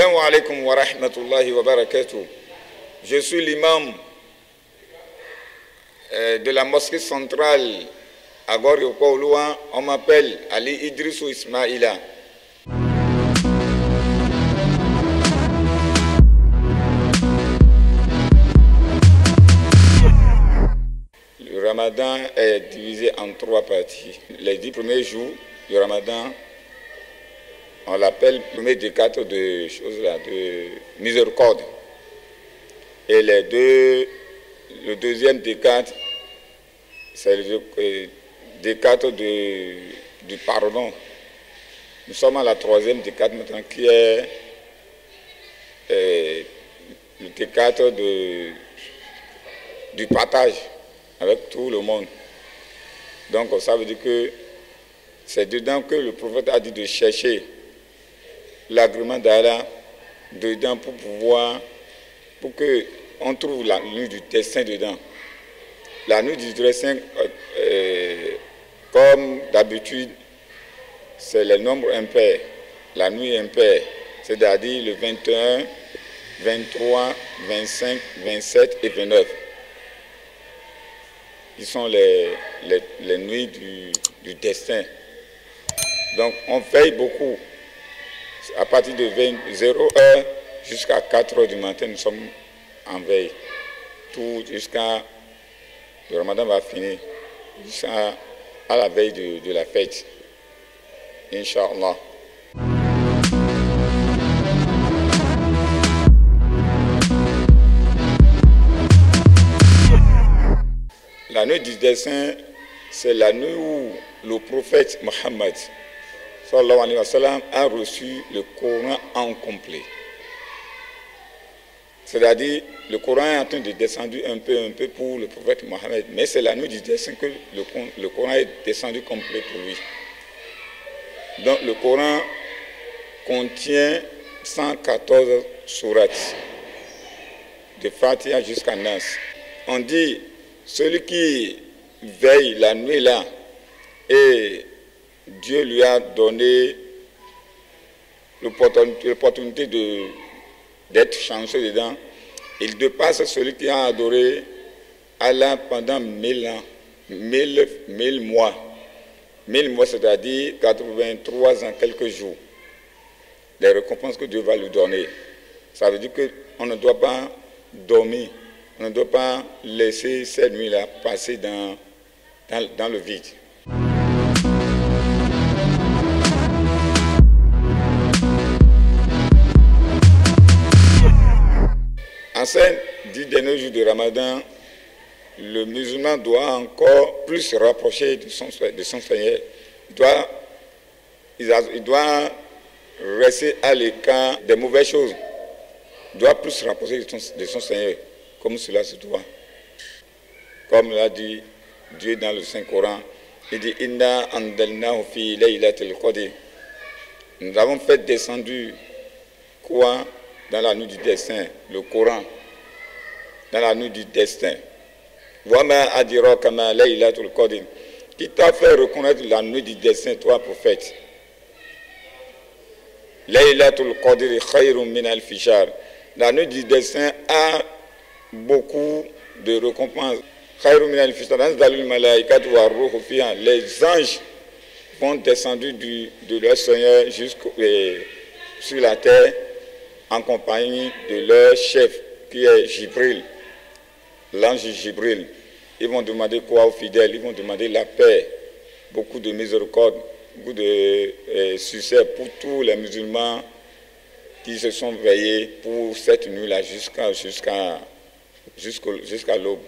Assalamu alaikum wa rahmatullahi wa barakatuh. Je suis l'imam de la mosquée centrale à Gori-Okouloua. On m'appelle Ali Idrissou Ismaïla. Le ramadan est divisé en 3 parties. Les 10 premiers jours du ramadan, on l'appelle premier décade de choses là, de miséricorde. Et le deuxième décade, c'est le décade du pardon. Nous sommes à la 3e décade maintenant qui est le décade du partage avec tout le monde. Donc ça veut dire que c'est dedans que le prophète a dit de chercher l'agrément d'Allah dedans pour qu'on trouve la nuit du destin dedans. La nuit du destin, comme d'habitude, c'est les nombres impairs. La nuit impaire, c'est-à-dire le 21, 23, 25, 27 et 29. Ils sont les nuits du destin. Donc on veille beaucoup. À partir de 0h jusqu'à 4h du matin, nous sommes en veille. Tout jusqu'à... Le ramadan va finir. Jusqu'à la veille de la fête. Inch'Allah. La nuit du destin, c'est la nuit où le prophète Mohammed sallallahu alayhi wa sallam a reçu le Coran en complet. C'est-à-dire, le Coran est en train de descendre un peu pour le prophète Mohammed, mais c'est la nuit du destin que le Coran est descendu complet pour lui. Donc le Coran contient 114 sourates, de Fatiha jusqu'à Nas. On dit, celui qui veille la nuit là, et Dieu lui a donné l'opportunité d'être chanceux dedans. Il dépasse celui qui a adoré Allah pendant 1000 ans, 1000 mois. 1000 mois, c'est-à-dire 83 ans, quelques jours. Les récompenses que Dieu va lui donner. Ça veut dire qu'on ne doit pas dormir, on ne doit pas laisser cette nuit-là passer dans le vide. En ces 10 derniers jours de Ramadan, le musulman doit encore plus se rapprocher de son Seigneur. Il doit rester à l'écart des mauvaises choses. Il doit plus se rapprocher de son Seigneur, comme cela se doit. Comme l'a dit Dieu dans le Saint-Coran, il dit « Inna andalnahu fi laylatil qadr » Nous avons fait descendre quoi dans la nuit du destin, le Coran, dans la nuit du destin. Wama adiraka ma laylatul qadr. Qui t'a fait reconnaître la nuit du destin, toi, prophète? Laylatul qadr khayrun min alfi shahr. La nuit du destin a beaucoup de récompenses. Khayrun min alfi shahr. Nazdalul malaikatu wa ruhu fiha. Les anges vont descendre de leur Seigneur sur la terre en compagnie de leur chef qui est Jibril, l'ange Jibril. Ils vont demander quoi aux fidèles? Ils vont demander la paix, beaucoup de miséricorde, beaucoup de succès pour tous les musulmans qui se sont veillés pour cette nuit-là jusqu'à l'aube.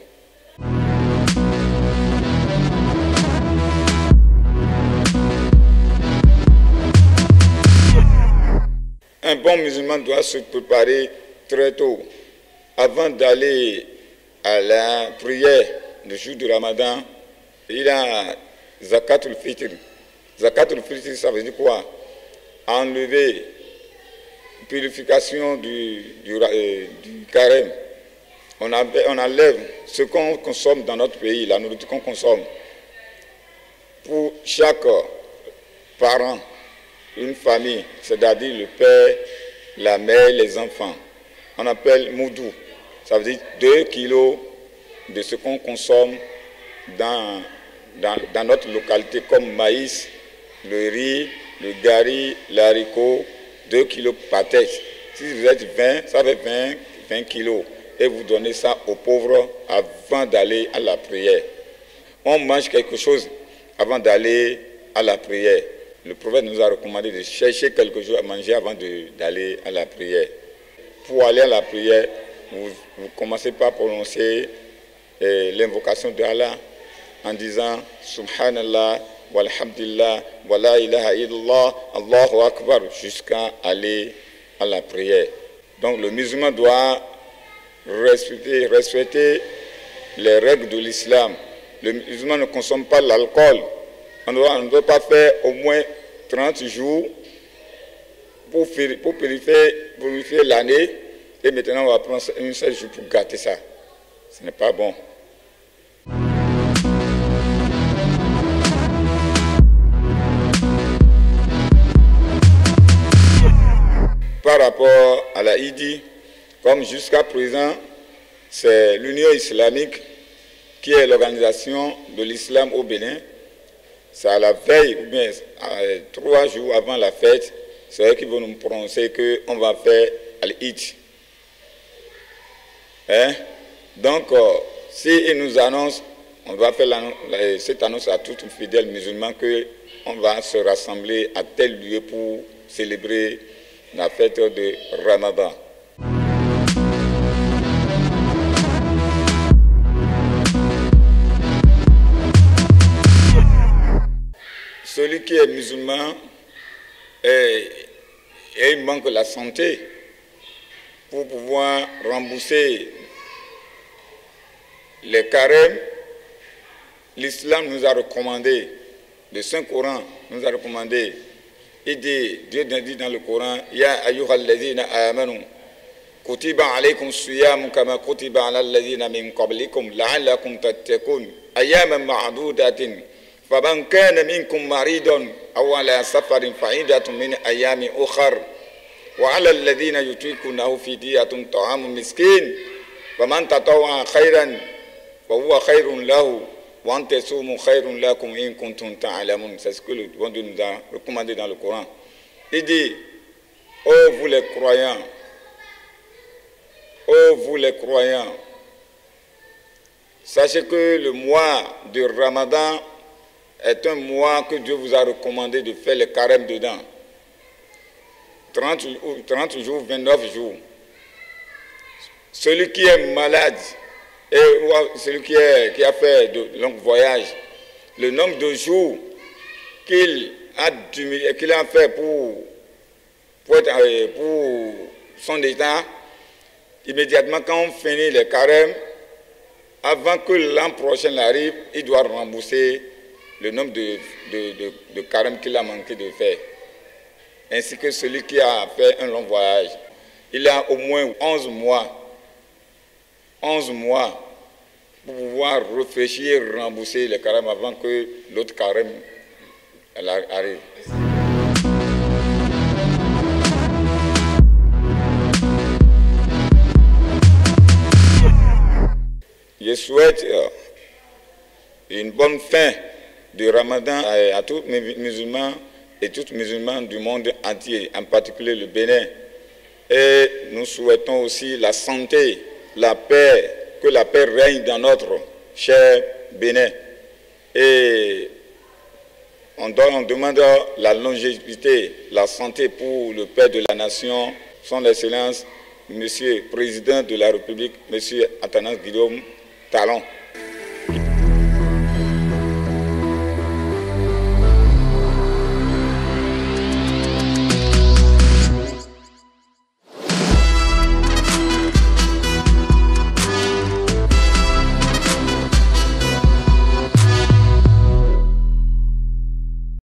Un bon musulman doit se préparer très tôt. Avant d'aller à la prière du jour du Ramadan, il a Zakatul Fitr. Zakatul Fitr, ça veut dire quoi? Enlever, purification du carême. On enlève ce qu'on consomme dans notre pays, la nourriture qu'on consomme. Pour chaque parent, une famille, c'est-à-dire le père la mère et les enfants. On appelle moudou. Ça veut dire 2 kilos de ce qu'on consomme dans notre localité comme maïs, le riz, le gari, l'haricot, 2 kilos par tête. Si vous êtes 20, ça fait 20 kilos. Et vous donnez ça aux pauvres avant d'aller à la prière. On mange quelque chose avant d'aller à la prière. Le prophète nous a recommandé de chercher quelque chose à manger avant d'aller à la prière. Pour aller à la prière, vous commencez par prononcer l'invocation d'Allah en disant Subhanallah, walhamdulillah, wa la ilaha illallah, Allahu Akbar, jusqu'à aller à la prière. Donc le musulman doit respecter les règles de l'islam. Le musulman ne consomme pas l'alcool. On ne doit pas faire au moins 30 jours pour purifier l'année. Et maintenant, on va prendre un seul jour pour gâter ça. Ce n'est pas bon. Par rapport à la Idi, comme jusqu'à présent, c'est l'Union islamique qui est l'organisation de l'islam au Bénin. C'est à la veille, ou bien 3 jours avant la fête, c'est eux qui vont nous prononcer qu'on va faire l'Eid. Donc, s'ils nous annoncent, on va faire cette annonce à tous les fidèles musulmans qu'on va se rassembler à tel lieu pour célébrer la fête de Ramadan. Celui qui est musulman, il manque la santé pour pouvoir rembourser les carèmes. L'islam nous a recommandé, le Saint-Coran nous a recommandé, Dieu dit dans le Coran, Ya ayyuhal ladhina amanu, kutiba alaykum siyam kama kutiba ala alladhina min qablikum la'allakum tattaqun ayyaman ma'dudatin faman kana minkum maridan aw ala safarin fa'idatun min ayyamin ukhar wa ala alladhina yutiqunahu fidyatun ta'amun miskin faman tatawwa khairan fa huwa khairun lahu. C'est ce que le bon Dieu nous a recommandé dans le Coran. Il dit, ô vous les croyants, sachez que le mois de Ramadan est un mois que Dieu vous a recommandé de faire les carêmes dedans. 30 jours, 29 jours. Celui qui est malade, et celui qui a fait de longs voyages, le nombre de jours qu'il a fait pour son état, immédiatement quand on finit les carèmes, avant que l'an prochain arrive, il doit rembourser le nombre de carèmes qu'il a manqué de faire. Ainsi que celui qui a fait un long voyage. Il a au moins 11 mois pour pouvoir réfléchir, rembourser les carèmes avant que l'autre carême arrive. Je souhaite une bonne fin du Ramadan à tous les musulmans et toutes les musulmanes du monde entier, en particulier le Bénin. Et nous souhaitons aussi la santé, la paix, que la paix règne dans notre cher Bénin. Et on demande la longévité, la santé pour le père de la nation, son Excellence, Monsieur le Président de la République, Monsieur Athanase Guillaume Talon.